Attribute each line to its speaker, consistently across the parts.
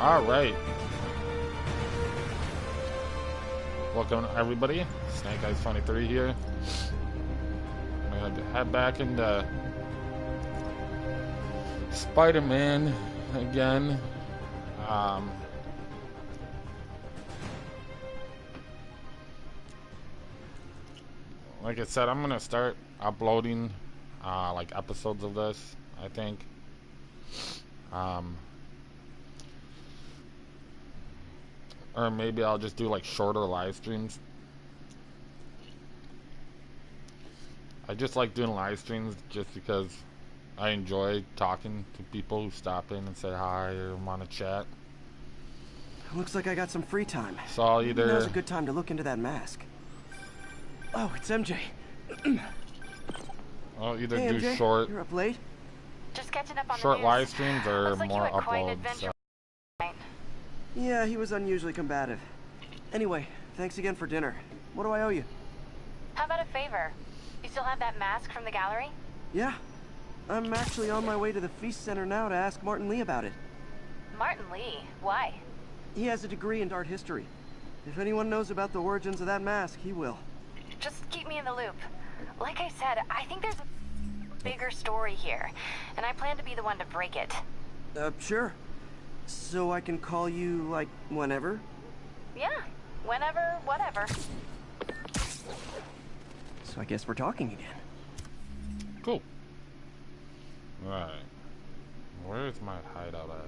Speaker 1: Alright. Welcome everybody. Snake Eyes 23 here. I'm gonna head back into Spider-Man again. Like I said, I'm gonna start uploading like episodes of this, I think. Or maybe I'll just do like shorter live streams. I just like doing live streams just because I enjoy talking to people who stop in and say hi or want to chat.
Speaker 2: Looks like I got some free time.
Speaker 1: So I'll either...
Speaker 2: Now's a good time to look into that mask. Oh, it's MJ.
Speaker 1: I'll either
Speaker 2: hey,
Speaker 1: do
Speaker 2: MJ,
Speaker 1: short...
Speaker 2: You're up late?
Speaker 3: Just catching up on
Speaker 1: short
Speaker 3: the news.
Speaker 1: live streams or
Speaker 3: Looks like
Speaker 1: more
Speaker 3: you had quite an
Speaker 1: uploads.
Speaker 3: adventure.
Speaker 1: So.
Speaker 2: Yeah, he was unusually combative. Anyway, thanks again for dinner. What do I owe you?
Speaker 3: How about a favor? You still have that mask from the gallery?
Speaker 2: Yeah. I'm actually on my way to the Feast Center now to ask Martin Lee about it.
Speaker 3: Martin Lee? Why?
Speaker 2: He has a degree in art history. If anyone knows about the origins of that mask, he will.
Speaker 3: Just keep me in the loop. Like I said, I think there's a bigger story here, and I plan to be the one to break it.
Speaker 2: Sure. So I can call you, like, whenever?
Speaker 3: Yeah, whenever, whatever.
Speaker 2: So I guess we're talking again.
Speaker 1: Cool. Right. Where's my hideout at?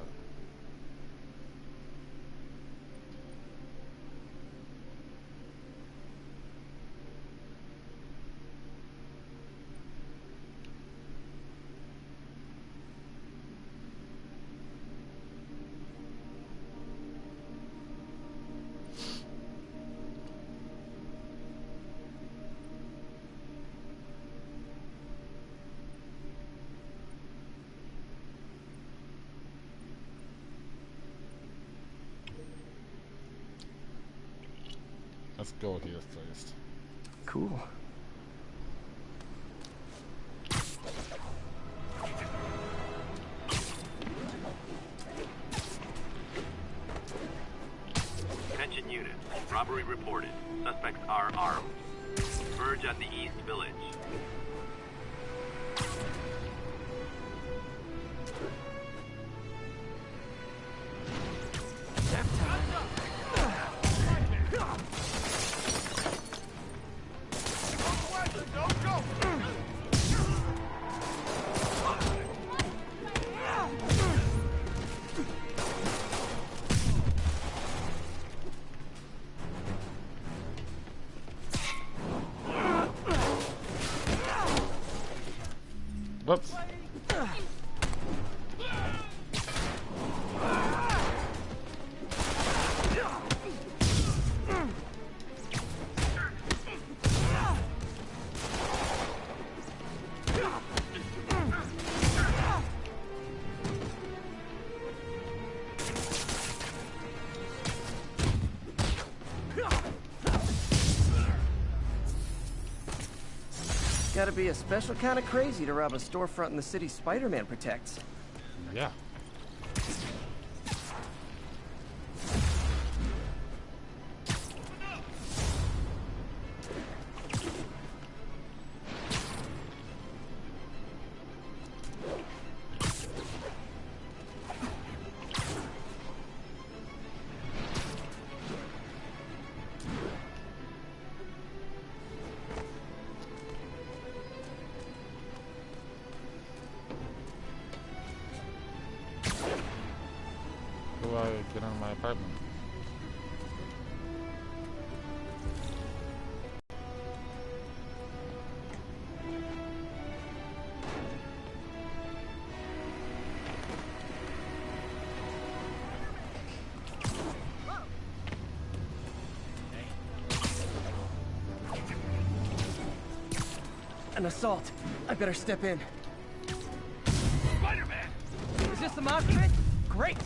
Speaker 1: Let's go here first.
Speaker 2: Cool.
Speaker 4: Attention units. Robbery reported. Suspects are armed. Converge at the East Village.
Speaker 1: Whoops.
Speaker 2: Gotta be a special kind of crazy to rob a storefront in the city Spider-Man protects.
Speaker 1: Yeah. How do I get into my apartment?
Speaker 2: An assault. I better step in.
Speaker 4: Spider-Man!
Speaker 2: Is this the mosh pit? Great!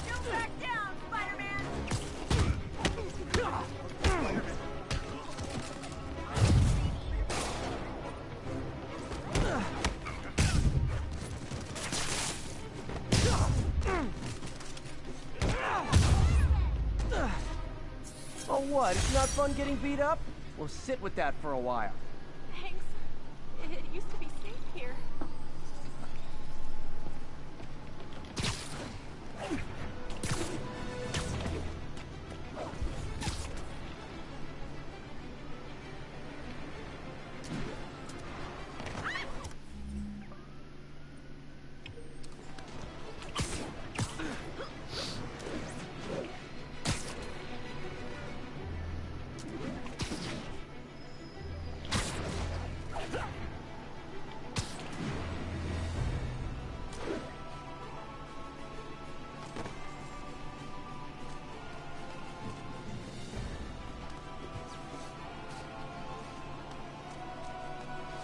Speaker 3: Go back down, Spider-Man!
Speaker 2: What, it's not fun getting beat up? Well, sit with that for a while.
Speaker 5: Thanks. It used to be safe here.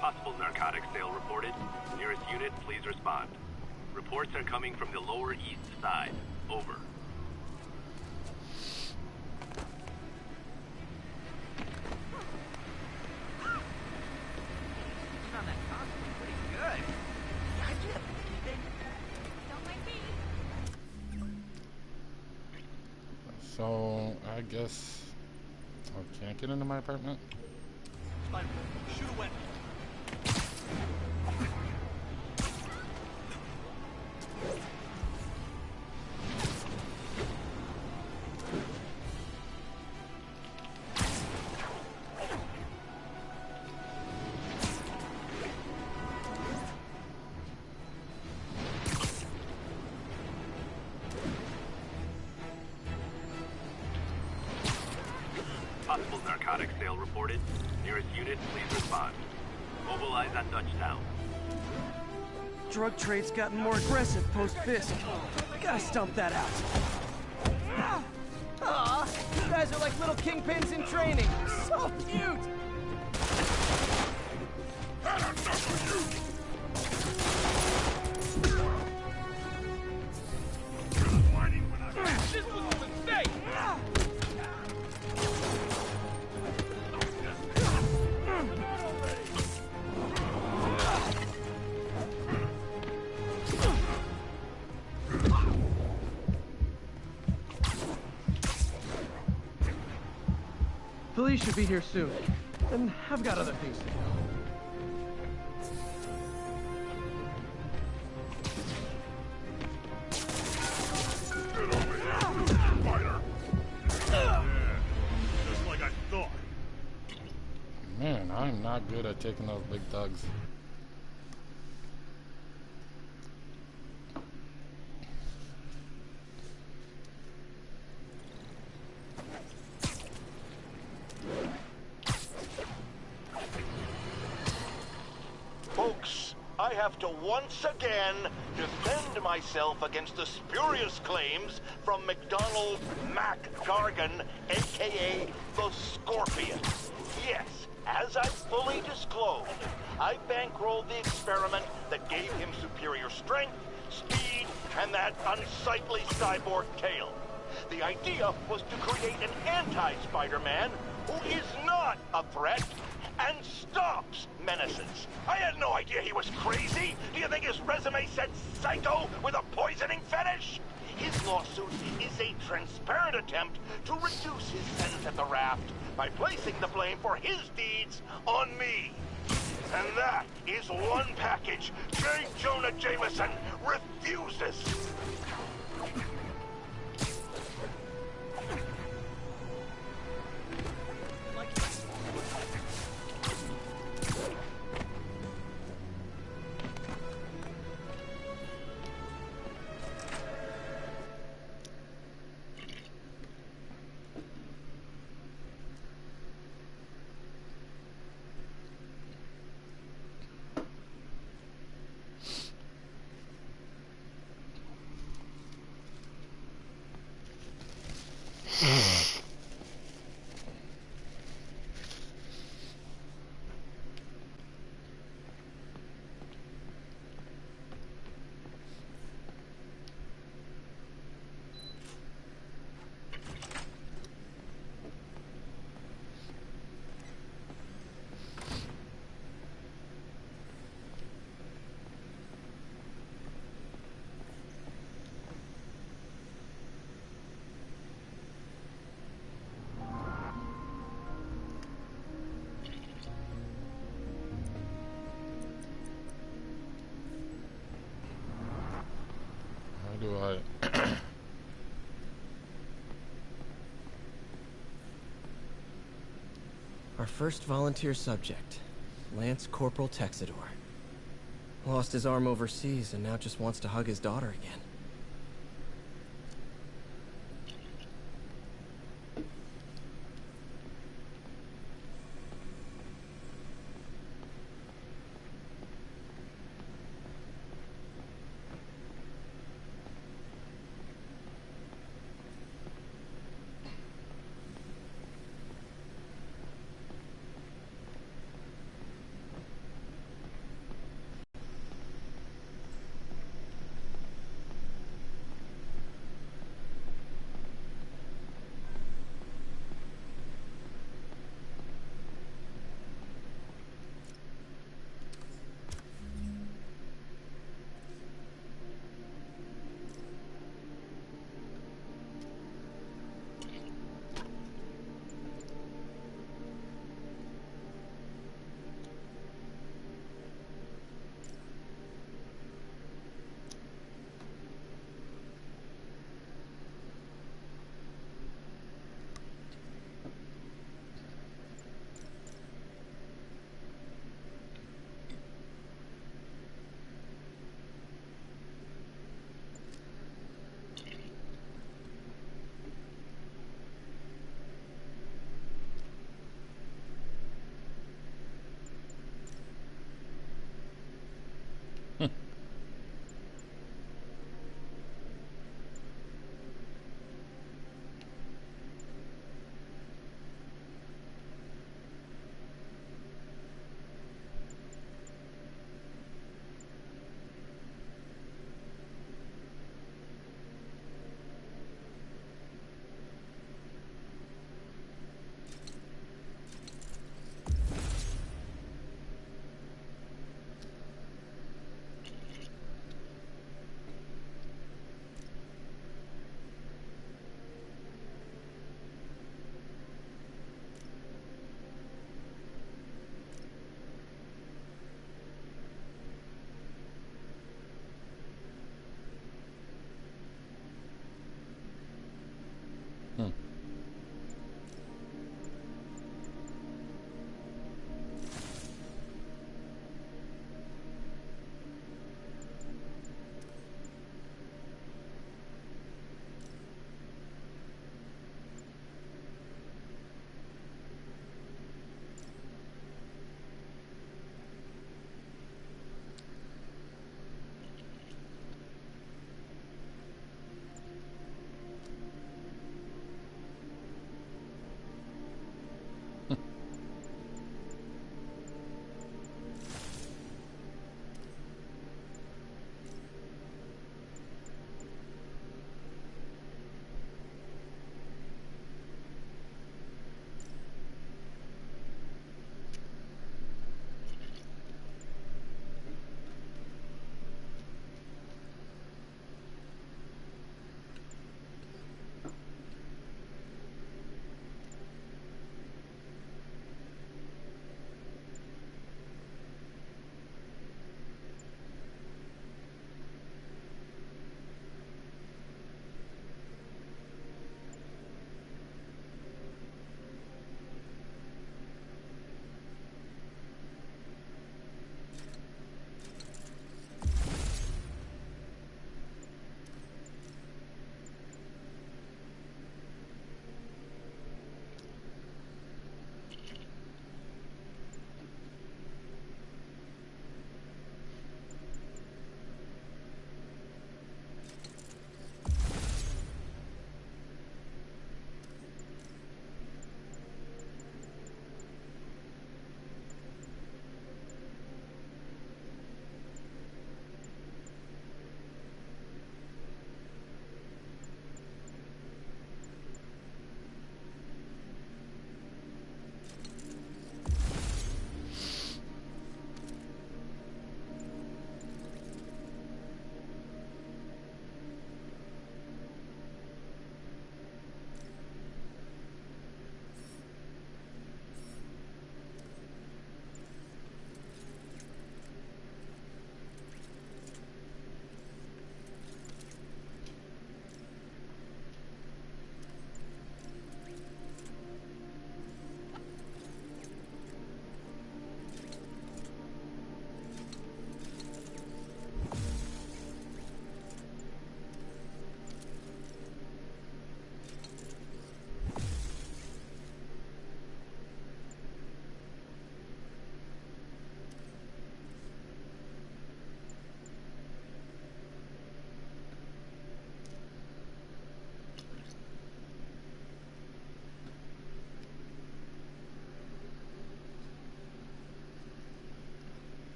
Speaker 4: Possible narcotics sale reported. Nearest unit, please respond. Reports are coming from the lower east side. Over.
Speaker 2: Found that costume pretty good. How'd you have anything?
Speaker 5: Don't mind me.
Speaker 1: So, I guess I can't get into my apartment.
Speaker 6: Spiderman, shoot a weapon.
Speaker 4: Possible narcotics sale reported. Nearest unit, please respond. Mobilize on Dutchtown.
Speaker 2: Drug trade's gotten more aggressive post-Fisk. Gotta stump that out. Aw, you guys are like little kingpins in training. So cute!
Speaker 6: This was a mistake!
Speaker 2: Police should be here soon. And I've got other things to do.
Speaker 6: Just like I thought.
Speaker 1: Man, I'm not good at taking those big thugs.
Speaker 7: Folks, I have to once again defend myself against the spurious claims from McDonald Mac Gargan, aka the Scorpion. Yes, as I fully disclosed, I bankrolled the experiment that gave him superior strength, speed, and that unsightly cyborg tail. The idea was to create an anti-Spider-Man who is not a threat and stops menaces. I had no idea he was crazy. Do you think his resume said psycho with a poisoning fetish? His lawsuit is a transparent attempt to reduce his sentence at the raft by placing the blame for his deeds on me. And that is one package J. Jonah Jameson refuses.
Speaker 1: Right.
Speaker 2: Our first volunteer subject, Lance Corporal Texidor. Lost his arm overseas and now just wants to hug his daughter again.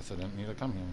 Speaker 1: Guess I didn't need to come here.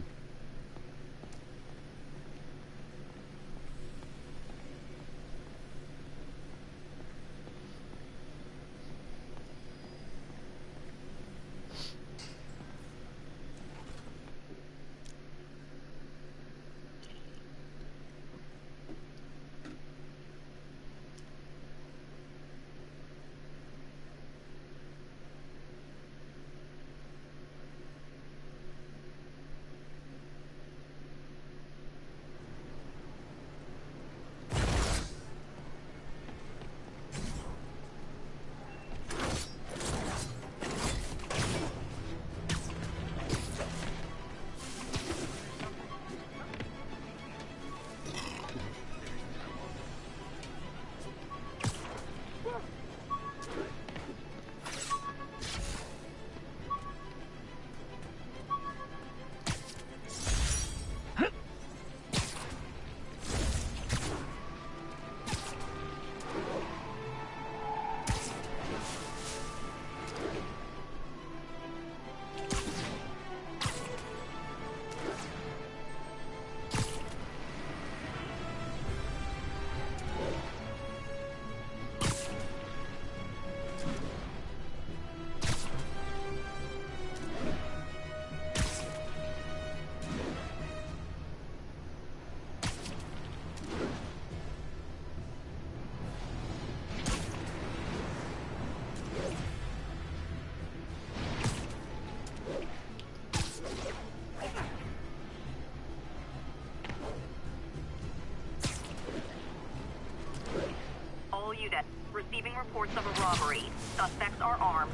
Speaker 8: Unit, receiving reports of a robbery. Suspects are armed.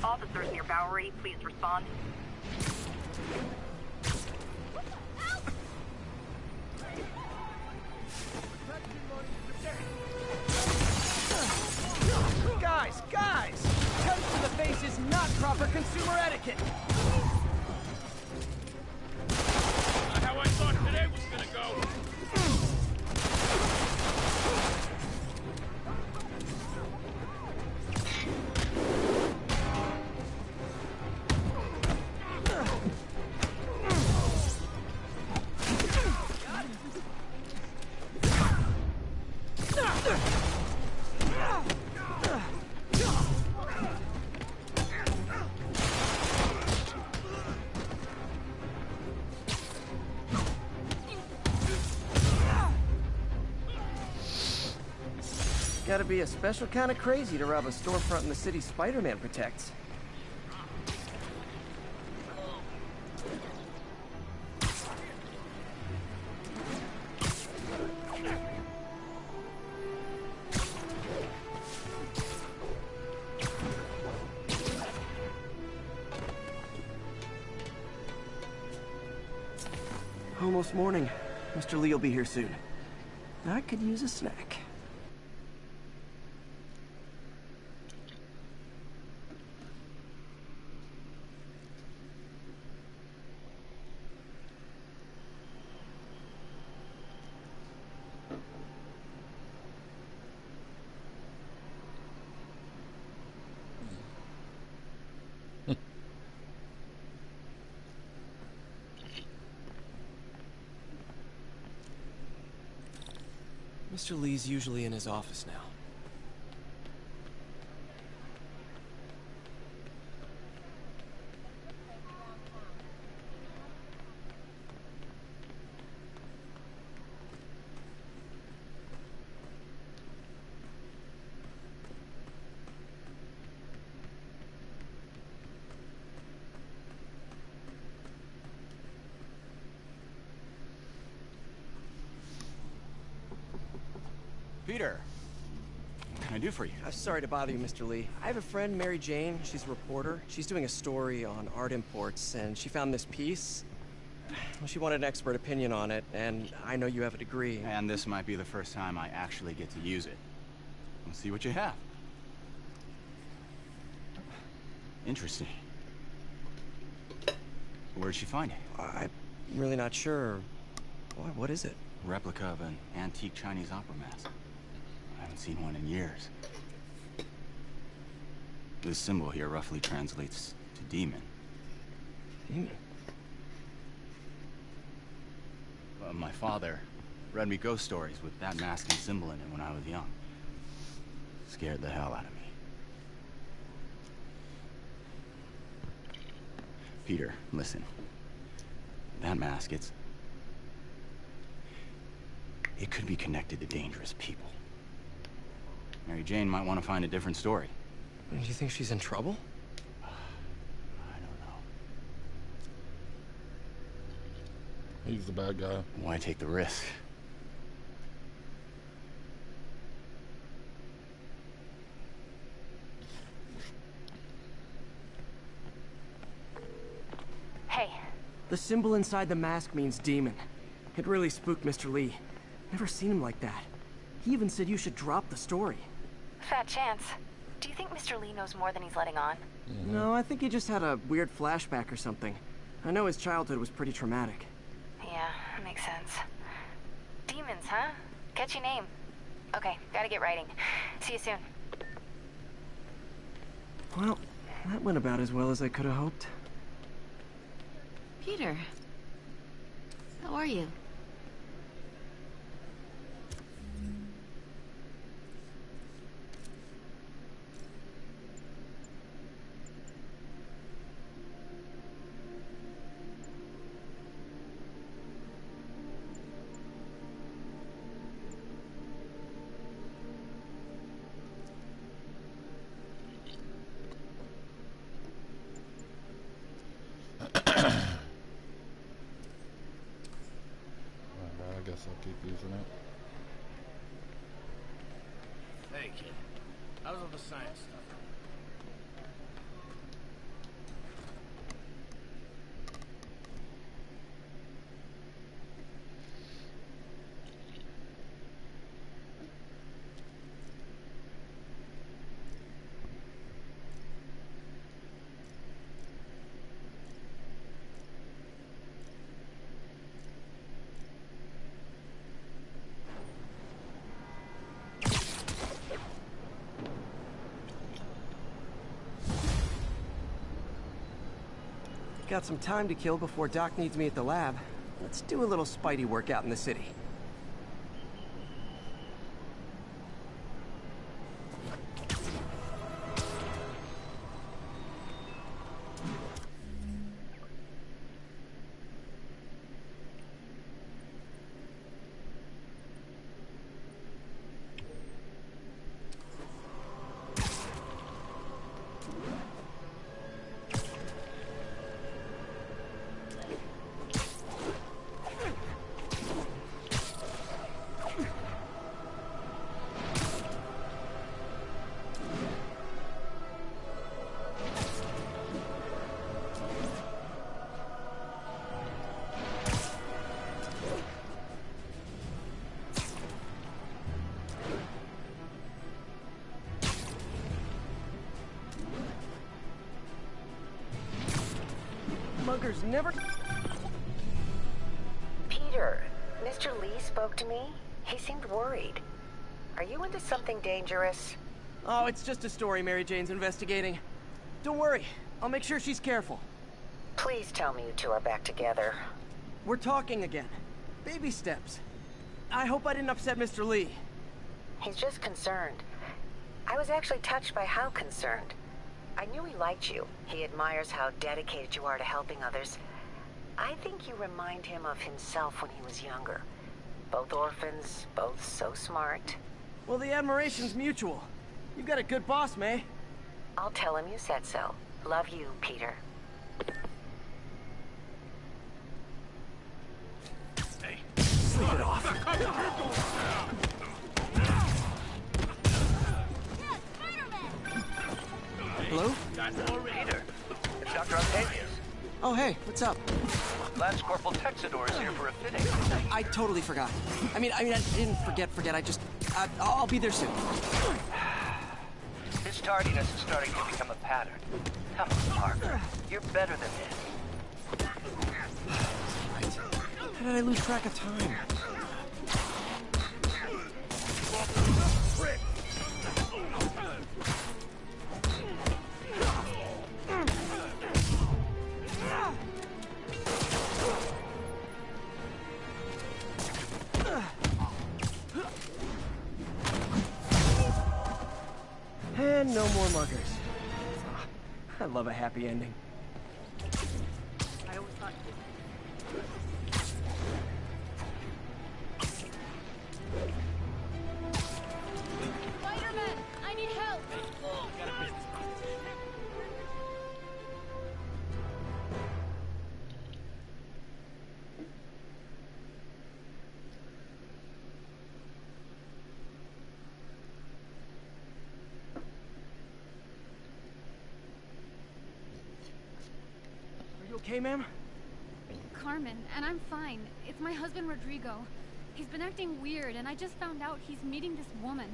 Speaker 8: Officers near Bowery, please respond.
Speaker 2: Guys! Touch to the face is not proper consumer etiquette!
Speaker 6: Not how I thought today was gonna go.
Speaker 2: Gotta be a special kind of crazy to rob a storefront in the city Spiderman protects. Almost morning. Mr. Lee will be here soon. I could use a snack. Mr. Lee's usually in his office now.
Speaker 9: Peter, what can I do for you?
Speaker 2: Sorry to bother you, Mr. Lee. I have a friend, Mary Jane. She's a reporter. She's doing a story on art imports, and she found this piece. Well, she wanted an expert opinion on it, and I know you have a degree.
Speaker 9: And this might be the first time I actually get to use it. Let's see what you have. Interesting. Where'd she find it?
Speaker 2: I'm really not sure. What is it?
Speaker 9: Replica of an antique Chinese opera mask. I haven't seen one in years. This symbol here roughly translates to demon.
Speaker 2: Demon?
Speaker 9: My father read me ghost stories with that mask and symbol in it when I was young. Scared the hell out of me. Peter, listen. That mask, it could be connected to dangerous people. Mary Jane might want to find a different story.
Speaker 2: Do you think she's in trouble?
Speaker 9: I don't know.
Speaker 1: He's the bad guy.
Speaker 9: Why take the risk?
Speaker 3: Hey,
Speaker 2: The symbol inside the mask means demon. It really spooked Mr. Lee. Never seen him like that. He even said you should drop the story.
Speaker 3: fat chance. Do you think Mr. Lee knows more than he's letting on?
Speaker 2: No, I think he just had a weird flashback or something. I know his childhood was pretty traumatic.
Speaker 3: Yeah, makes sense. Demons, huh? Catchy name. Okay, gotta get writing. See you soon.
Speaker 2: Well, that went about as well as I could have hoped.
Speaker 10: Peter, how are you?
Speaker 1: I guess I'll keep using it.
Speaker 6: Hey, kid. How's all the science stuff?
Speaker 2: Got some time to kill before Doc needs me at the lab. Let's do a little Spidey workout in the city. Muggers never...
Speaker 11: Peter, Mr. Lee spoke to me. He seemed worried. Are you into something dangerous?
Speaker 2: Oh, it's just a story Mary Jane's investigating. Don't worry, I'll make sure she's careful.
Speaker 11: Please tell me you two are back together.
Speaker 2: We're talking again. Baby steps. I hope I didn't upset Mr. Lee.
Speaker 11: He's just concerned. I was actually touched by how concerned. I knew he liked you. He admires how dedicated you are to helping others. I think you remind him of himself when he was younger. Both orphans, both so smart.
Speaker 2: Well, the admiration's mutual. You've got a good boss, May.
Speaker 11: I'll tell him you said so. Love you, Peter.
Speaker 6: Hey.
Speaker 2: Sleep it off. Hello?
Speaker 12: Peter, it's Dr. Octavius.
Speaker 2: Oh, hey, what's up?
Speaker 12: Lance Corporal Texador is here for a fitting.
Speaker 2: I totally forgot. I mean, I didn't forget. I'll be there soon.
Speaker 12: This tardiness is starting to become a pattern. Come on, Parker. You're better than this.
Speaker 2: Right. How did I lose track of time? And no more muggers. Ah, I love a happy ending.
Speaker 8: I always thought...
Speaker 5: Spiderman, I need help.
Speaker 6: Oh, got a business.
Speaker 2: Are you okay, ma'am?
Speaker 5: Carmen, and I'm fine. It's my husband, Rodrigo. He's been acting weird, and I just found out he's meeting this woman.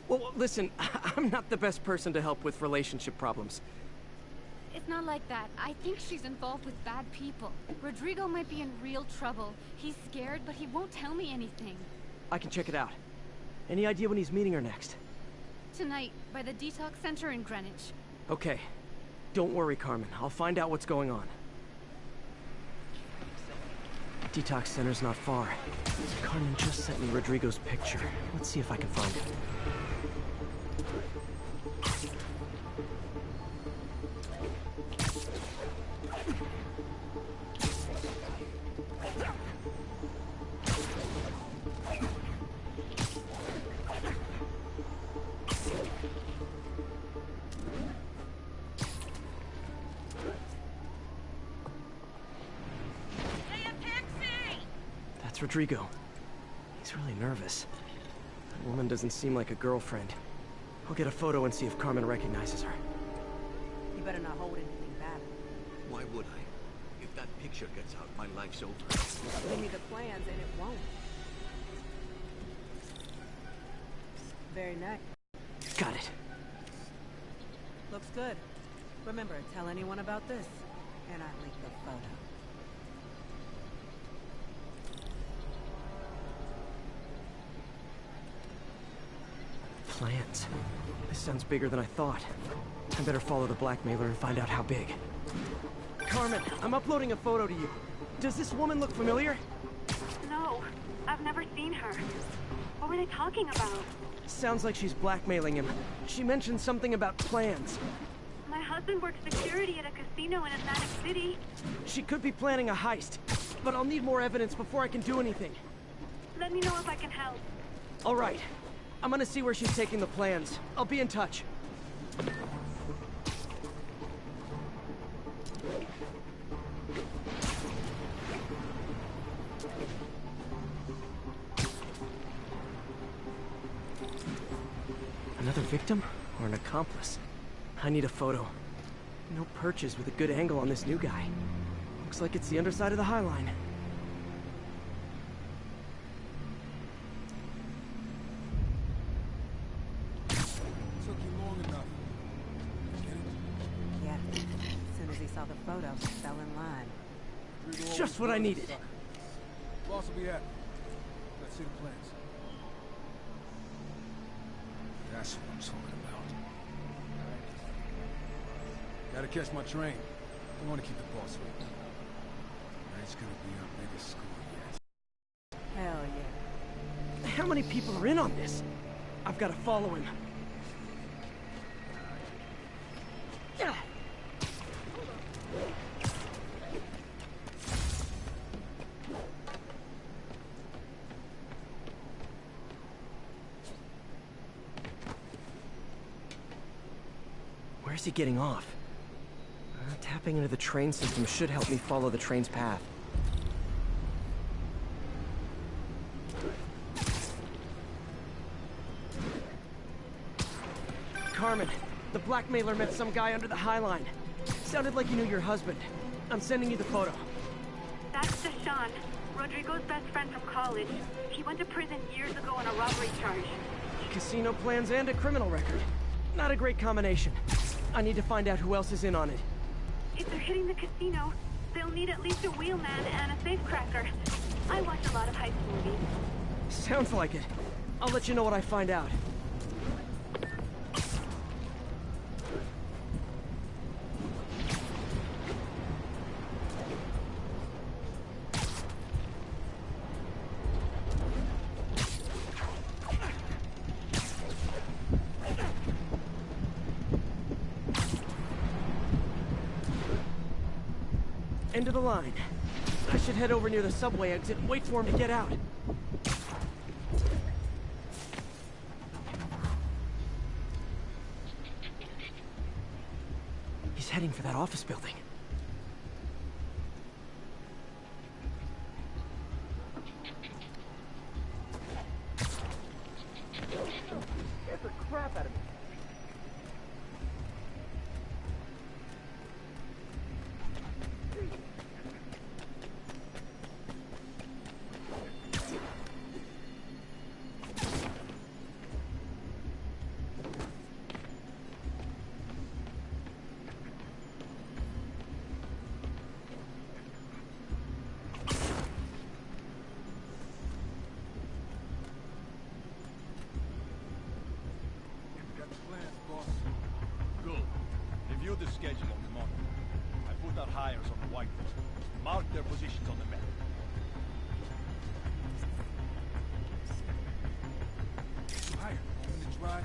Speaker 2: Well, listen, I'm not the best person to help with relationship problems.
Speaker 5: It's not like that. I think she's involved with bad people. Rodrigo might be in real trouble. He's scared, but he won't tell me anything.
Speaker 2: I can check it out. Any idea when he's meeting her next?
Speaker 5: Tonight, by the detox center in Greenwich.
Speaker 2: Okay. Don't worry, Carmen. I'll find out what's going on. Detox center's not far. Carmen just sent me Rodrigo's picture. Let's see if I can find it. That's Rodrigo. He's really nervous. That woman doesn't seem like a girlfriend. I'll get a photo and see if Carmen recognizes her.
Speaker 8: You better not hold anything back.
Speaker 7: Why would I? If that picture gets out, my life's over.
Speaker 8: Give me the plans and it won't. Very nice.
Speaker 2: Got it.
Speaker 8: Looks good. Remember, tell anyone about this, and I leak the photo.
Speaker 2: Plans. This sounds bigger than I thought. I better follow the blackmailer and find out how big. Carmen, I'm uploading a photo to you. Does this woman look familiar?
Speaker 8: No, I've never seen her. What were they talking about?
Speaker 2: Sounds like she's blackmailing him. She mentioned something about plans.
Speaker 8: My husband works security at a casino in Atlantic City.
Speaker 2: She could be planning a heist, but I'll need more evidence before I can do anything.
Speaker 8: Let me know if I can help.
Speaker 2: All right. I'm gonna see where she's taking the plans. I'll be in touch. Another victim or an accomplice? I need a photo. No perches with a good angle on this new guy. Looks like it's the underside of the High Line.
Speaker 6: Took you long enough. Get it?
Speaker 8: Yeah. As soon as he saw the photo, he fell in line.
Speaker 2: Just what I needed.
Speaker 6: Boss will be happy. Let's see the plans. That's what I'm talking about. Gotta catch my train. Don't want to keep the boss waiting. Tonight's gonna be our biggest school yet.
Speaker 8: Hell yeah.
Speaker 2: How many people are in on this? I've got to follow him. Yeah. Where's he getting off? Tapping into the train system should help me follow the train's path. Carmen, the blackmailer met some guy under the High Line. Sounded like he knew your husband. I'm sending you the photo.
Speaker 8: That's Deshaun, Rodrigo's best friend from college. He went to prison years ago on a robbery charge.
Speaker 2: Casino plans and a criminal record. Not a great combination. I need to find out who else is in on it.
Speaker 8: If they're hitting the casino, they'll need at least a wheelman and a safecracker. I watch a lot of heist movies.
Speaker 2: Sounds like it. I'll let you know what I find out. End of the line. I should head over near the subway exit and wait for him to get out. He's heading for that office building. Get the crap out of me.
Speaker 13: The schedule on the monitor. I put our hires on the whiteboard. Mark their positions on the map.
Speaker 6: You hired him to drive?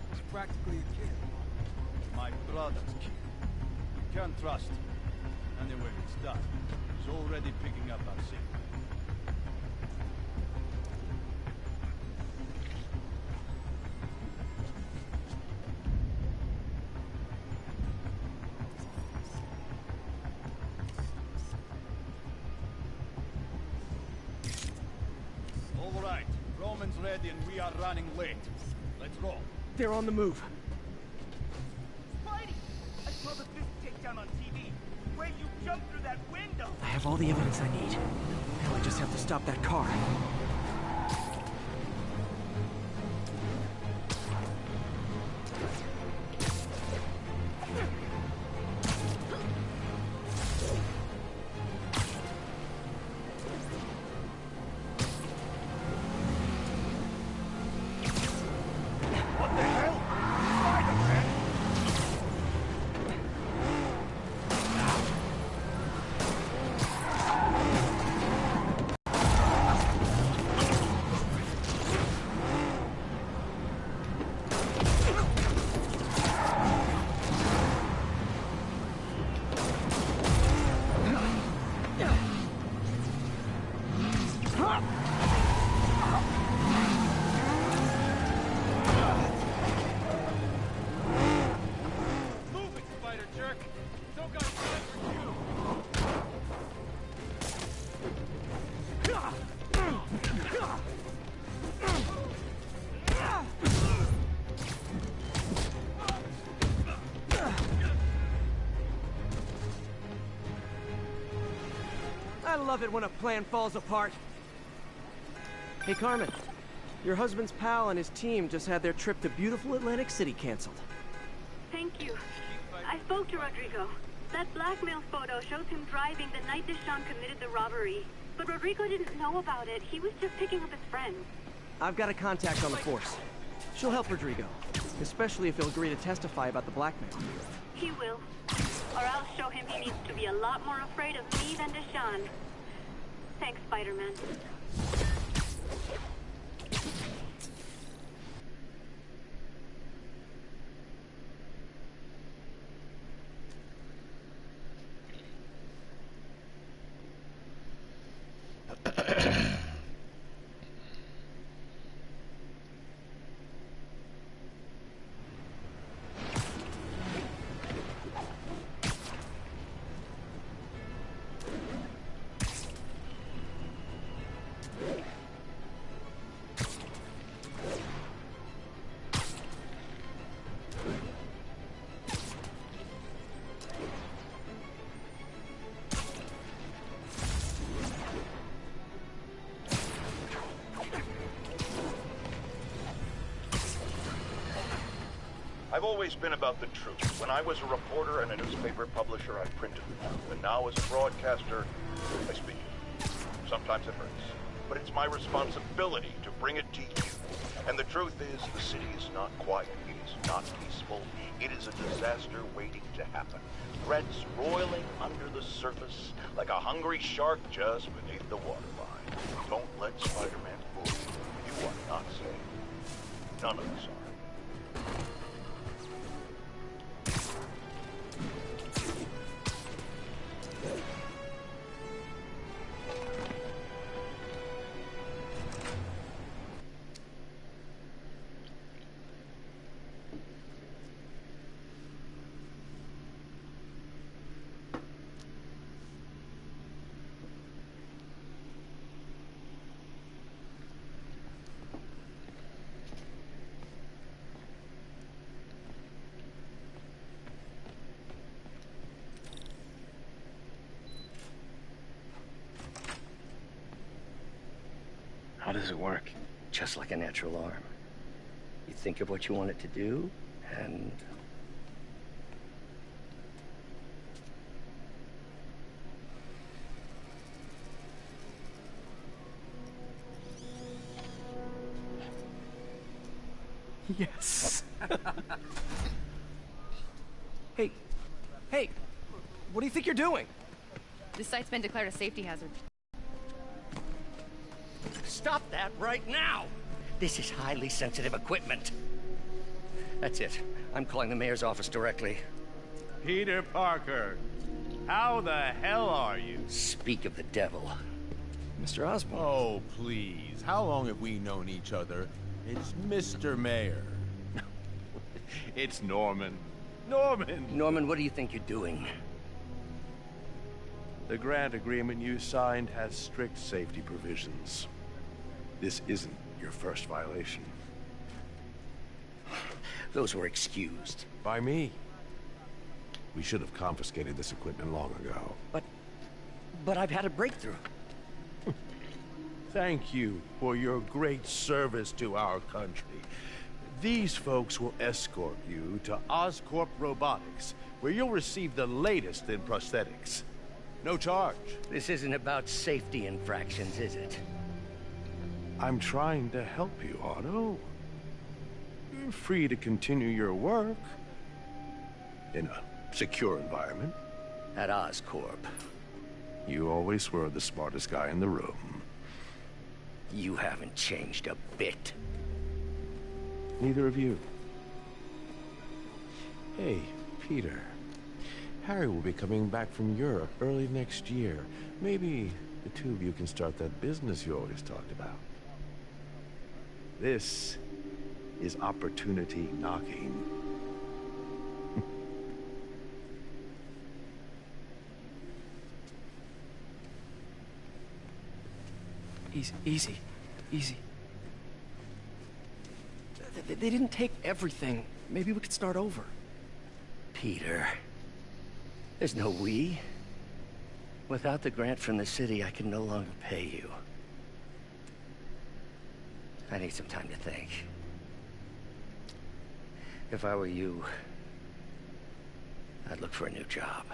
Speaker 6: He's practically a kid.
Speaker 13: My brother's kid. You can't trust him. Anyway, it's done. He's already picking up our signal. All right, Roman's ready and we are running late. Let's roll.
Speaker 2: They're on the move.
Speaker 14: Spidey! I saw the fist takedown on TV. Where you jumped through that window.
Speaker 2: I have all the evidence I need. Now I just have to stop that car. I love it when a plan falls apart. Hey, Carmen. Your husband's pal and his team just had their trip to beautiful Atlantic City canceled.
Speaker 8: Thank you. I spoke to Rodrigo. That blackmail photo shows him driving the night Deshaun committed the robbery. But Rodrigo didn't know about it. He was just picking up his friends.
Speaker 2: I've got a contact on the force. She'll help Rodrigo, especially if he'll agree to testify about the blackmail.
Speaker 8: He will. Or I'll show him he needs to be a lot more afraid of me than Deshaun. Thanks, Spider-Man.
Speaker 7: I've always been about the truth. When I was a reporter and a newspaper publisher, I printed the truth. And now as a broadcaster, I speak it. Sometimes it hurts. But it's my responsibility to bring it to you. And the truth is, the city is not quiet. It is not peaceful. It is a disaster waiting to happen. Threats roiling under the surface like a hungry shark just beneath the waterline. Don't let Spider-Man fool you. You are not safe. None of us are.
Speaker 15: does it work?
Speaker 16: Just like a natural arm. You think of what you want it to do, and...
Speaker 2: Yes. Hey, what do you think you're doing?
Speaker 17: This site's been declared a safety hazard.
Speaker 16: Stop that right now! This is highly sensitive equipment. That's it. I'm calling the mayor's office directly.
Speaker 13: Peter Parker, how the hell are you?
Speaker 16: Speak of the devil.
Speaker 2: Mr. Osborn.
Speaker 18: Oh, please. How long have we known each other? It's Mr. Mayor.
Speaker 13: It's Norman. Norman!
Speaker 16: Norman, what do you think you're doing?
Speaker 13: The grant agreement you signed has strict safety provisions. This isn't your first violation.
Speaker 16: Those were excused.
Speaker 13: By me. We should have confiscated this equipment long ago.
Speaker 16: But I've had a breakthrough.
Speaker 13: Thank you for your great service to our country. These folks will escort you to Oscorp Robotics, where you'll receive the latest in prosthetics. No charge.
Speaker 16: This isn't about safety infractions, is it?
Speaker 13: I'm trying to help you, Otto. You're free to continue your work in a secure environment.
Speaker 16: At Oscorp.
Speaker 13: You always were the smartest guy in the room.
Speaker 16: You haven't changed a bit.
Speaker 13: Neither of you. Hey, Peter. Harry will be coming back from Europe early next year. Maybe the two of you can start that business you always talked about. This is opportunity knocking.
Speaker 2: Easy. They didn't take everything. Maybe we could start over.
Speaker 16: Peter, there's no we. Without the grant from the city, I can no longer pay you. I need some time to think. If I were you, I'd look for a new job.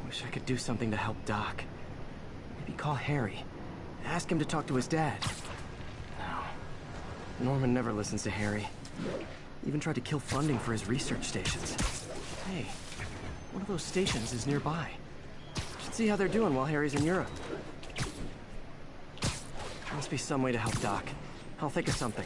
Speaker 2: Wish I could do something to help Doc. Maybe call Harry. Ask him to talk to his dad. No. Norman never listens to Harry. Even tried to kill funding for his research stations. Hey, one of those stations is nearby. Should see how they're doing while Harry's in Europe. There must be some way to help Doc. I'll think of something.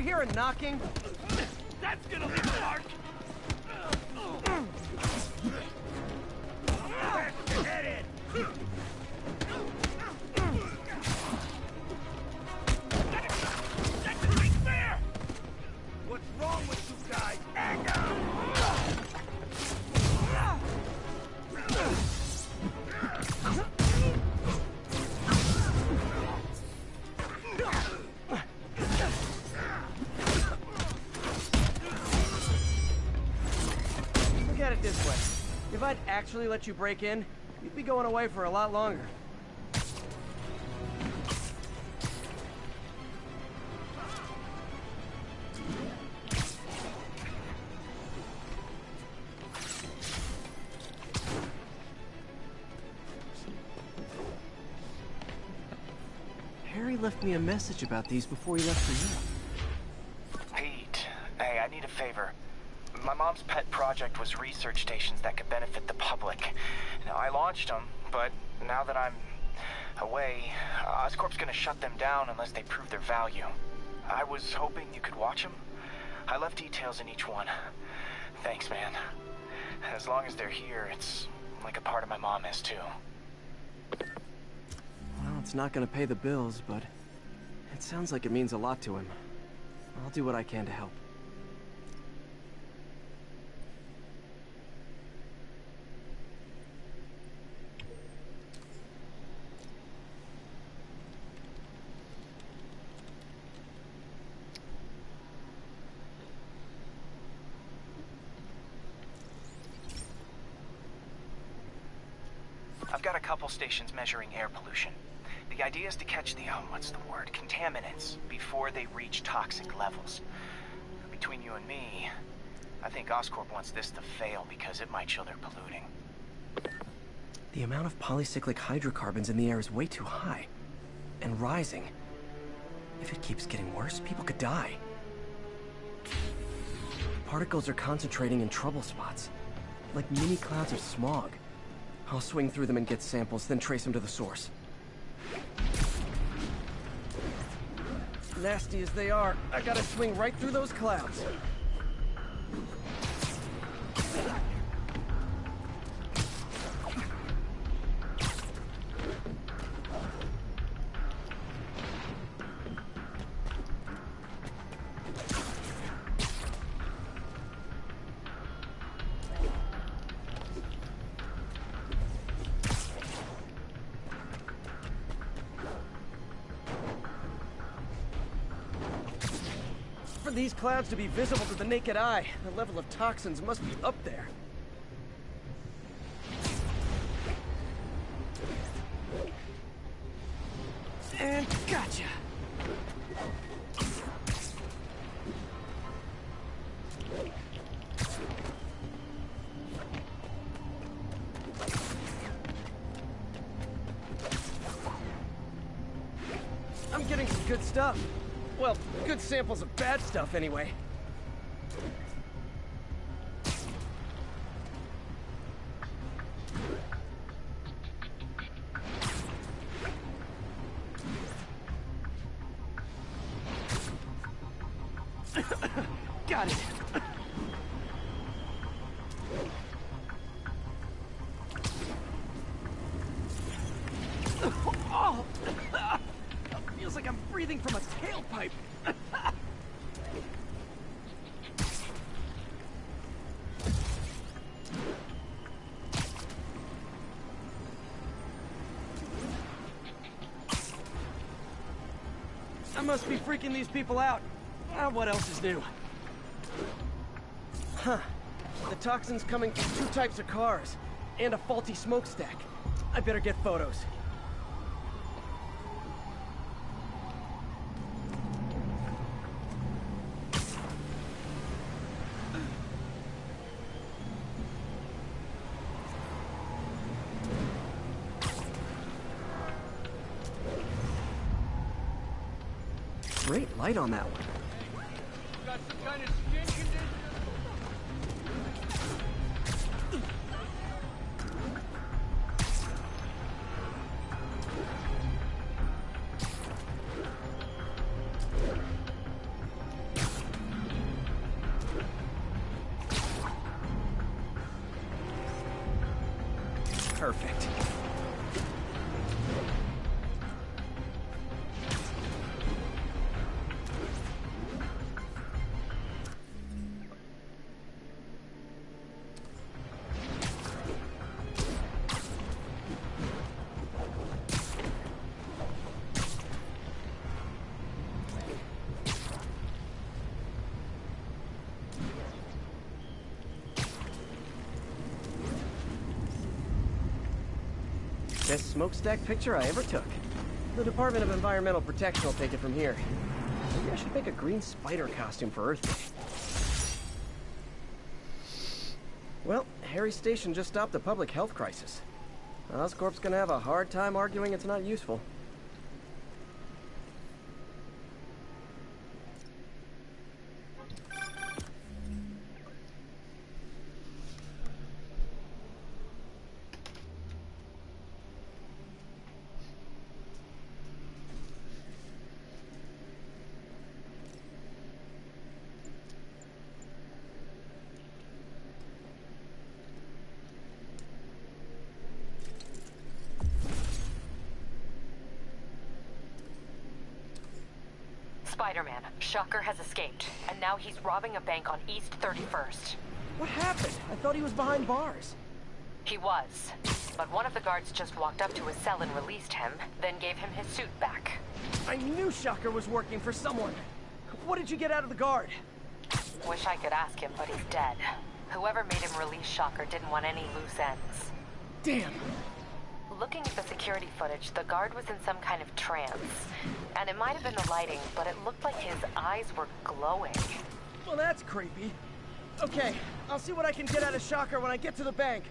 Speaker 2: Hear a knocking?
Speaker 14: That's gonna leave a mark. Get in. That's right there. What's wrong with you guys?
Speaker 2: Look at it this way. If I'd actually let you break in, you'd be going away for a lot longer. Harry left me a message about these before he left for Europe.
Speaker 12: Pete, hey, I need a favor. My mom's pet project was research stations that could benefit the public. Now, I launched them, but now that I'm away, Oscorp's gonna shut them down unless they prove their value. I was hoping you could watch them. I left details in each one. Thanks, man. As long as they're here, it's like a part of my mom is, too.
Speaker 2: Well, it's not gonna pay the bills, but it sounds like it means a lot to him. I'll do what I can to help.
Speaker 12: I've got a couple stations measuring air pollution. The idea is to catch the, contaminants before they reach toxic levels. Between you and me, I think Oscorp wants this to fail because it might show they're polluting.
Speaker 2: The amount of polycyclic hydrocarbons in the air is way too high. And rising. If it keeps getting worse, people could die. Particles are concentrating in trouble spots. Like mini clouds of smog. I'll swing through them and get samples, then trace them to the source. Nasty as they are, I gotta swing right through those clouds. For these clouds to be visible to the naked eye, the level of toxins must be up there. And gotcha! I'm getting some good stuff. Well, good samples of bad stuff, anyway. Got it. Oh! Feels like I'm breathing from a tailpipe. I must be freaking these people out. What else is new? Huh. The toxin's coming from 2 types of cars, and a faulty smokestack. I better get photos. Great light on that one.
Speaker 14: Got some kind of skin condition?
Speaker 2: Perfect. Best smokestack picture I ever took. The Department of Environmental Protection will take it from here. Maybe I should make a green spider costume for Earth Day. Well, Harry's station just stopped a public health crisis. Oscorp's gonna have a hard time arguing it's not useful.
Speaker 3: Spiderman, Shocker has escaped, and now he's robbing a bank on East 31st.
Speaker 2: What happened? I thought he was behind bars.
Speaker 3: He was, but one of the guards just walked up to his cell and released him, then gave him his suit back.
Speaker 2: I knew Shocker was working for someone. What did you get out of the guard?
Speaker 3: Wish I could ask him, but he's dead. Whoever made him release Shocker didn't want any loose ends.
Speaker 2: Damn.
Speaker 3: Looking at the security footage, the guard was in some kind of trance. And it might have been the lighting, but it looked like his eyes were glowing.
Speaker 2: Well, that's creepy. Okay, I'll see what I can get out of Shocker when I get to the bank.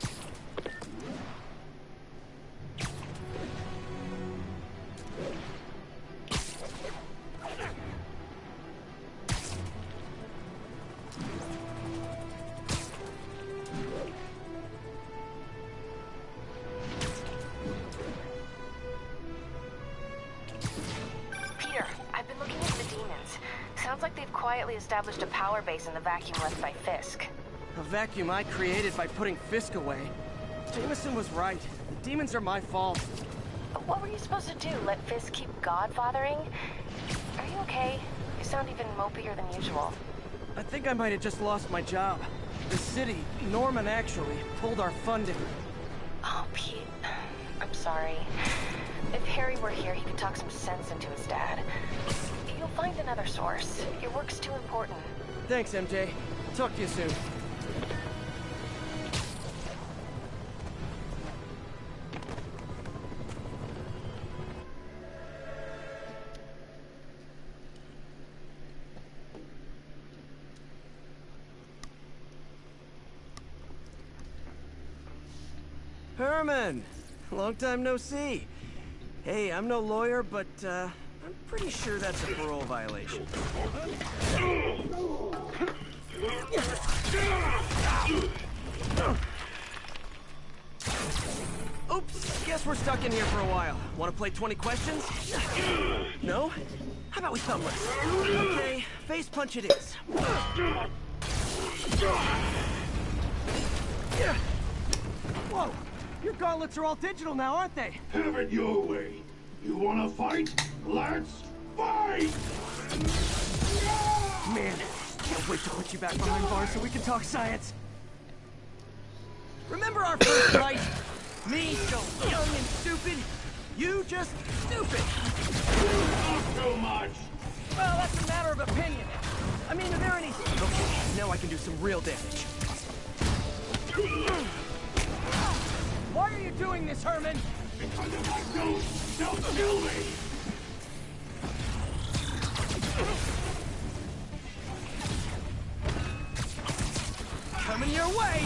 Speaker 3: Peter, I've been looking into the demons. Sounds like they've quietly established a power base in the vacuum left by Fisk.
Speaker 2: A vacuum I created by putting Fisk away. Jameson was right. The demons are my fault.
Speaker 3: What were you supposed to do? Let Fisk keep godfathering? Are you okay? You sound even mopier than usual.
Speaker 2: I think I might have just lost my job. The city, Norman actually, pulled our funding.
Speaker 3: Oh, Pete. I'm sorry. If Harry were here, he could talk some sense into his dad. You'll find another source. Your work's too important.
Speaker 2: Thanks, MJ. Talk to you soon. Herman! Long time no see. Hey, I'm no lawyer, but, I'm pretty sure that's a parole violation. Oops, guess we're stuck in here for a while. Want to play 20 questions? No? How about we thumbless? Okay, face punch it is. Whoa! Your gauntlets are all digital now, aren't they?
Speaker 14: Have it your way. You wanna fight? Let's fight!
Speaker 2: Man, can't wait to put you back behind bars so we can talk science. Remember our first fight? Me, so young and stupid. You just stupid.
Speaker 14: Not so much.
Speaker 2: Well, that's a matter of opinion. I mean, are there any... Okay, now I can do some real damage. Why are you doing this, Herman?
Speaker 14: Because if I don't kill me!
Speaker 2: Coming your way!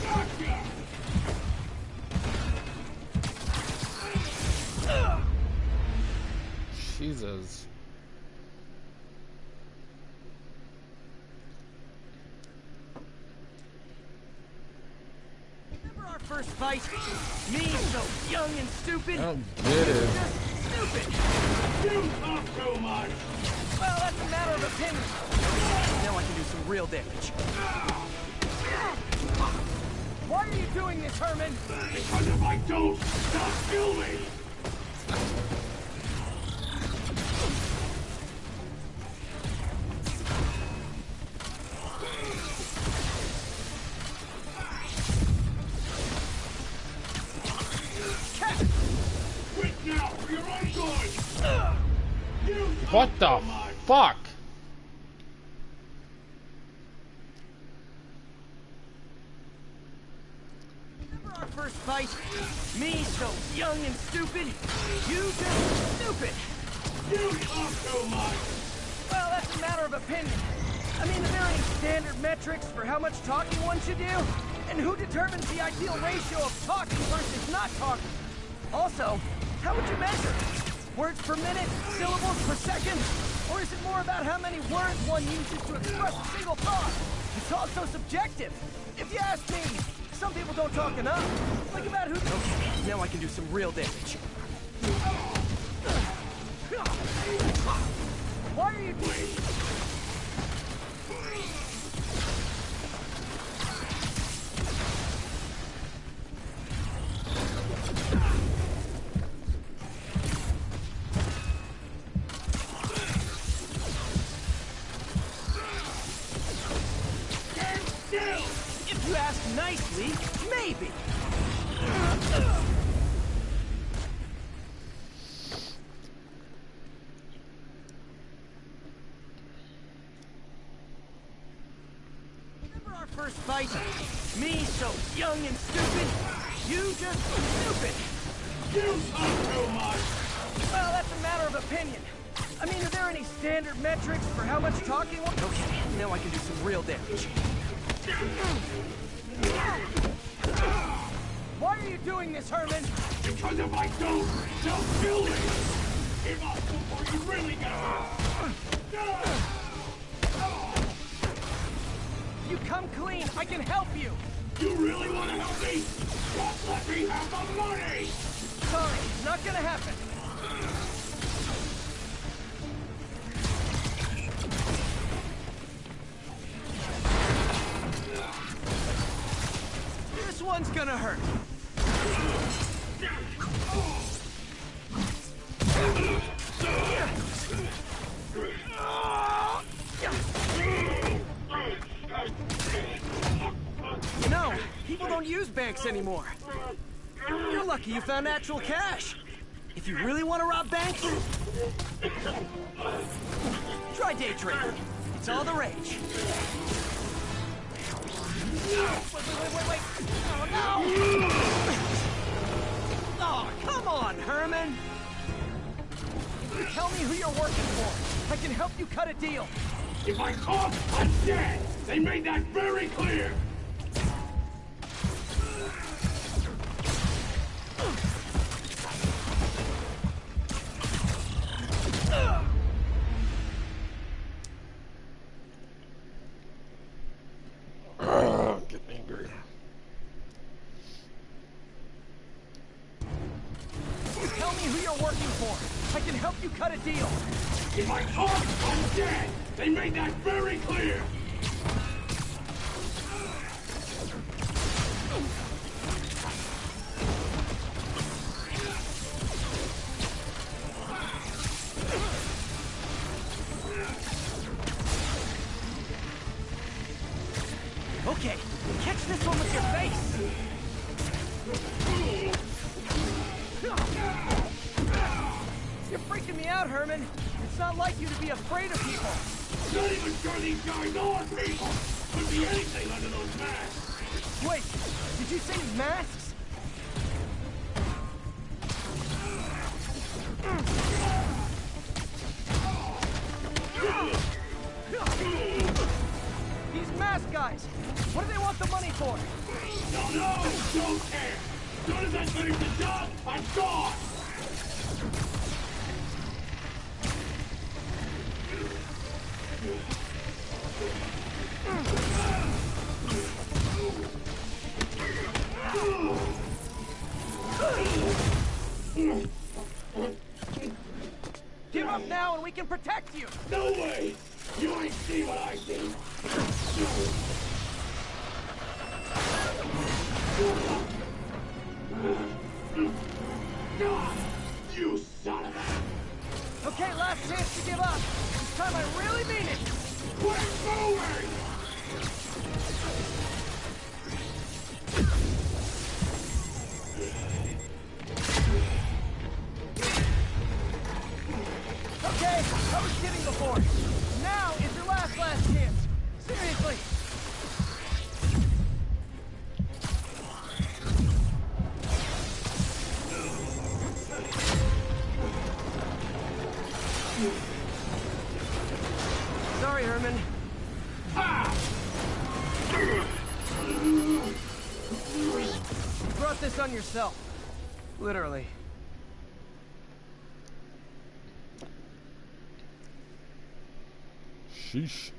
Speaker 14: Gotcha!
Speaker 1: Jesus.
Speaker 2: Remember our first fight? Me, so young and stupid.
Speaker 1: I don't get it.
Speaker 2: Just stupid.
Speaker 14: You talk so much!
Speaker 2: Well, that's a matter of opinion. Now I can do some real damage. Why are you doing this, Herman?
Speaker 14: Because if I don't, they'll kill me! Quit now, or you're ongoing! You
Speaker 1: What the
Speaker 14: talk so much.
Speaker 1: fuck?
Speaker 2: Remember our first fight? Me, so young and stupid. You just stupid.
Speaker 14: You talk so much!
Speaker 2: Well, that's a matter of opinion. I mean, are there any standard metrics for how much talking one should do? And who determines the ideal ratio of talking versus not talking? Also, how would you measure? Words per minute? Syllables per second? Or is it more about how many words one uses to express a single thought? It's all so subjective. If you ask me, some people don't talk enough. Think about who... Okay, now I can do some real damage. Why are you doing... nicely, maybe. Remember our first fight? Me so young and stupid, you just stupid.
Speaker 14: You talk too much!
Speaker 2: Well, that's a matter of opinion. I mean, are there any standard metrics for how much talking? Okay, now I can do some real damage. Why are you doing this, Herman?
Speaker 14: Because if I don't, they'll kill me! Give up before you really get hurt!
Speaker 2: You come clean, I can help you!
Speaker 14: You really want to help me? Just let me have the money!
Speaker 2: Sorry, not gonna happen. This one's gonna hurt. You know, people don't use banks anymore. You're lucky you found actual cash. If you really want to rob banks, try day trading. It's all the rage. Wait. Oh, no! Oh, come on, Herman! Tell me who you're working for. I can help you cut a deal.
Speaker 14: If I cough, I'm dead! They made that very clear!
Speaker 1: Get angry.
Speaker 2: Tell me who you're working for. I can help you cut a deal.
Speaker 14: If I talk, I'm dead! They made that very clear!
Speaker 2: Okay, catch this one with your face. You're freaking me out, Herman. It's not like you to be afraid of people.
Speaker 14: Not even sure these guys are people! Could be anything under those masks!
Speaker 2: Wait, did you say masks? These mask guys, what do they want the money for?
Speaker 14: Don't care! As soon as I finish the job, I'm gone!
Speaker 2: Give up now and we can protect you!
Speaker 14: No way! You ain't see what I see! You son of a...
Speaker 2: Okay, last chance to give up. This time I really mean it!
Speaker 14: We're moving!
Speaker 2: Okay, I was kidding before. Now is your last chance. Seriously. Sorry, Herman. You brought this on yourself. Literally.
Speaker 1: Sheesh.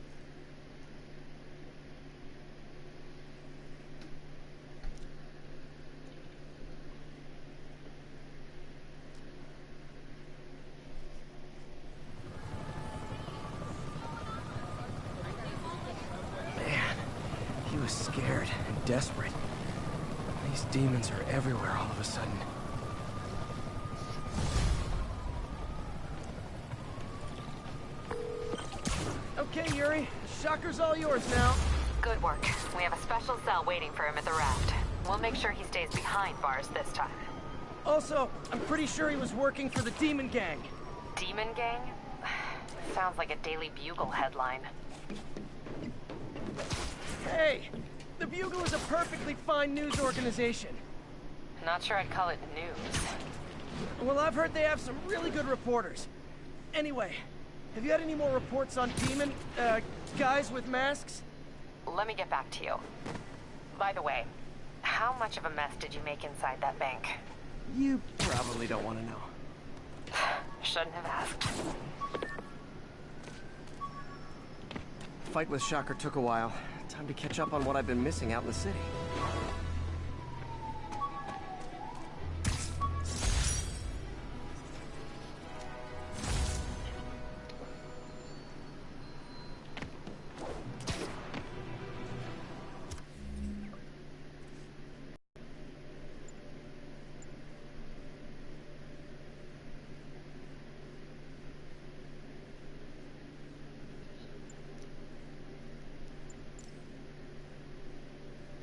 Speaker 2: Man, he was scared and desperate. These demons are everywhere all of a sudden. Okay, Yuri. The shocker's all yours now.
Speaker 11: Good work. We have a special cell waiting for him at the raft. We'll make sure he stays behind bars this time.
Speaker 2: Also, I'm pretty sure he was working for the Demon Gang.
Speaker 11: Demon Gang? Sounds like a Daily Bugle headline.
Speaker 2: Hey, the Bugle is a perfectly fine news organization.
Speaker 11: Not sure I'd call it news.
Speaker 2: Well, I've heard they have some really good reporters. Anyway, have you had any more reports on demon, guys with masks?
Speaker 11: Let me get back to you. By the way, how much of a mess did you make inside that bank?
Speaker 2: You probably don't want to know.
Speaker 11: Shouldn't have asked.
Speaker 2: Fight with Shocker took a while. Time to catch up on what I've been missing out in the city.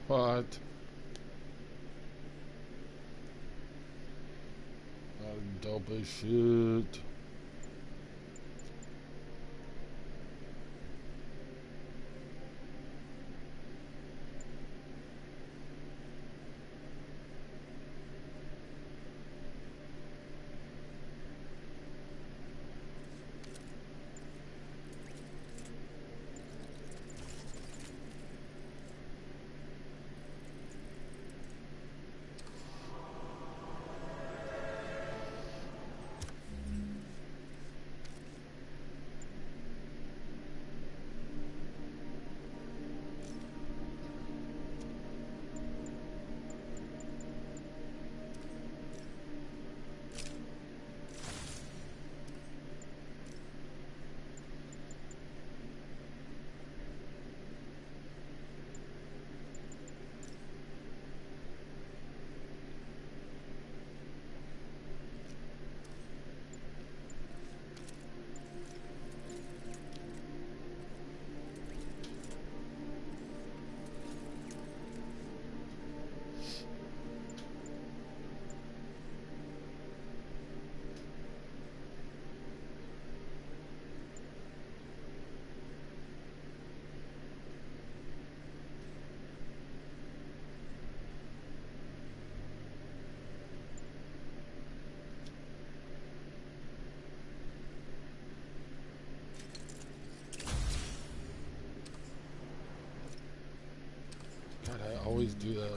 Speaker 1: What? Dope as shit. God, I always do that.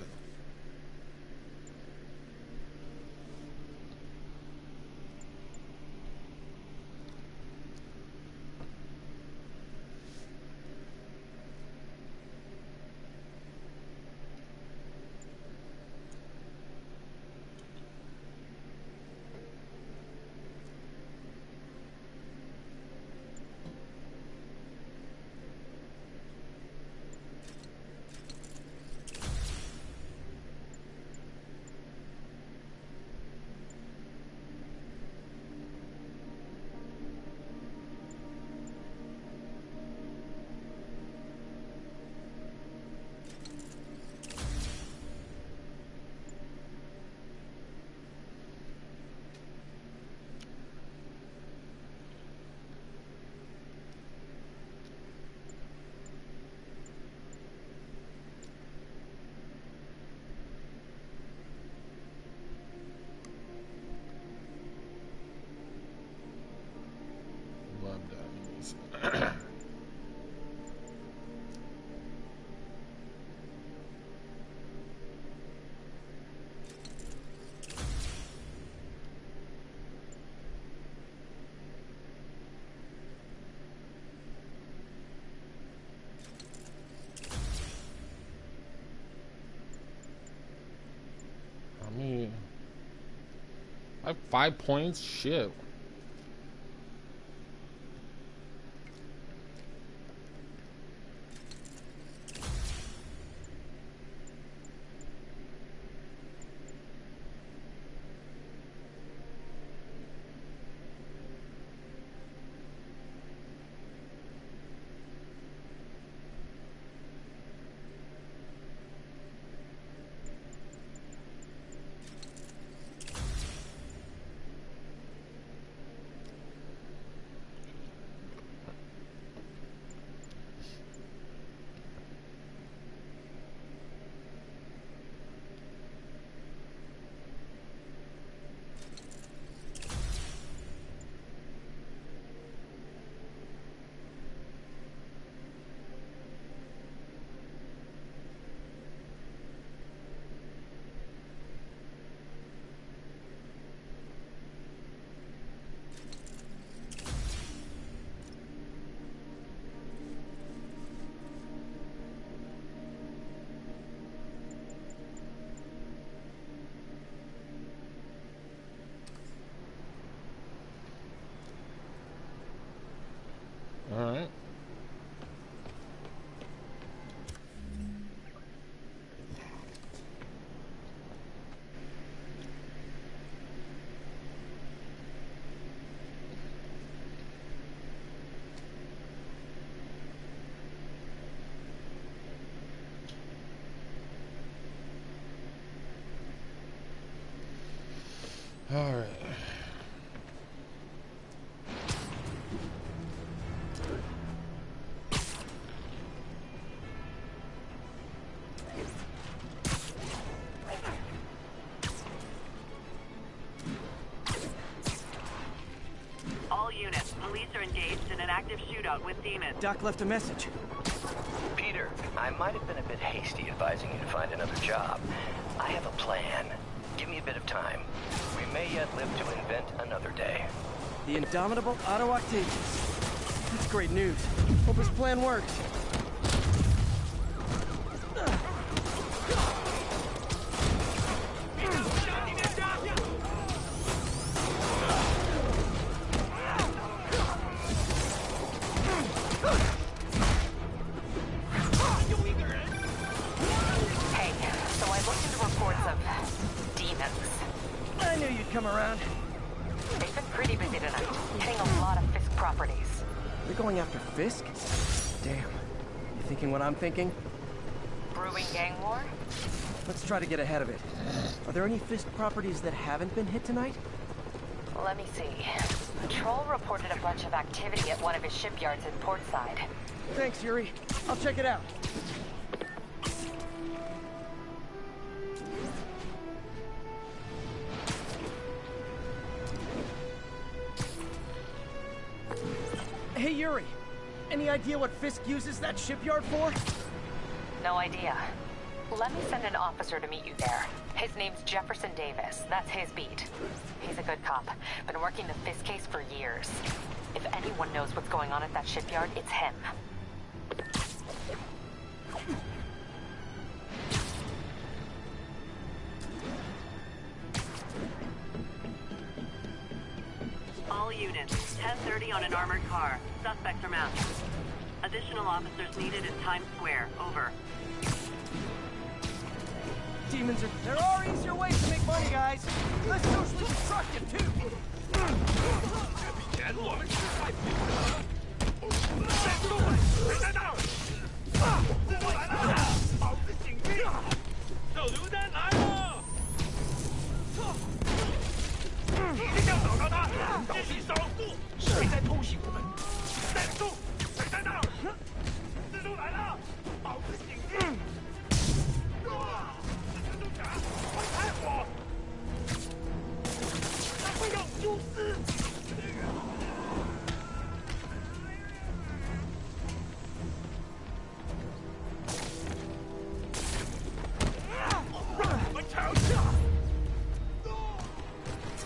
Speaker 1: I have 5 points? Shit. Alright.
Speaker 8: All units, police are engaged in an active shootout with demons.
Speaker 2: Doc left a message.
Speaker 15: Peter, I might have been a bit hasty advising you to find another job. I have a plan. Give me a bit of time. We may yet live to invent another day.
Speaker 2: The indomitable Otto Octavius. That's great news. Hope his plan works. I knew you'd come around.
Speaker 11: They've been pretty busy tonight, hitting a lot of Fisk properties.
Speaker 2: They're going after Fisk? Damn. You thinking what I'm thinking?
Speaker 11: Brewing gang war?
Speaker 2: Let's try to get ahead of it. Are there any Fisk properties that haven't been hit tonight?
Speaker 11: Let me see. Patrol reported a bunch of activity at one of his shipyards in Portside.
Speaker 2: Thanks, Yuri. I'll check it out. Hey, Yuri. Any idea what Fisk uses that shipyard for?
Speaker 11: No idea. Let me send an officer to meet you there. His name's Jefferson Davis. That's his beat. He's a good cop. Been working the Fisk case for years. If anyone knows what's going on at that shipyard, it's him.
Speaker 8: All units, 10:30 on an armored car. Suspects are mounted. Additional officers needed at Times Square. Over.
Speaker 2: Demons are... There are easier ways to make money, guys. Less socially destructive, too.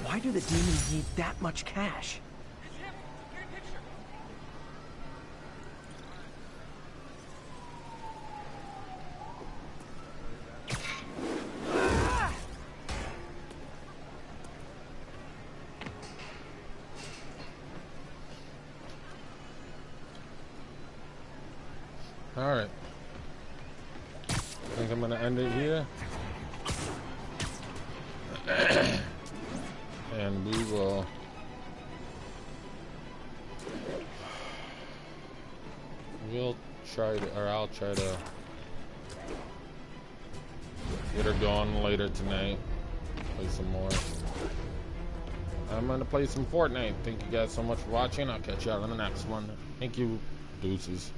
Speaker 2: Why do the demons need that much cash?
Speaker 1: Alright. I think I'm gonna end it here. And we will I'll try to get her going later tonight. Play some more. I'm gonna play some Fortnite. Thank you guys so much for watching. I'll catch you all in the next one. Thank you. Deuces.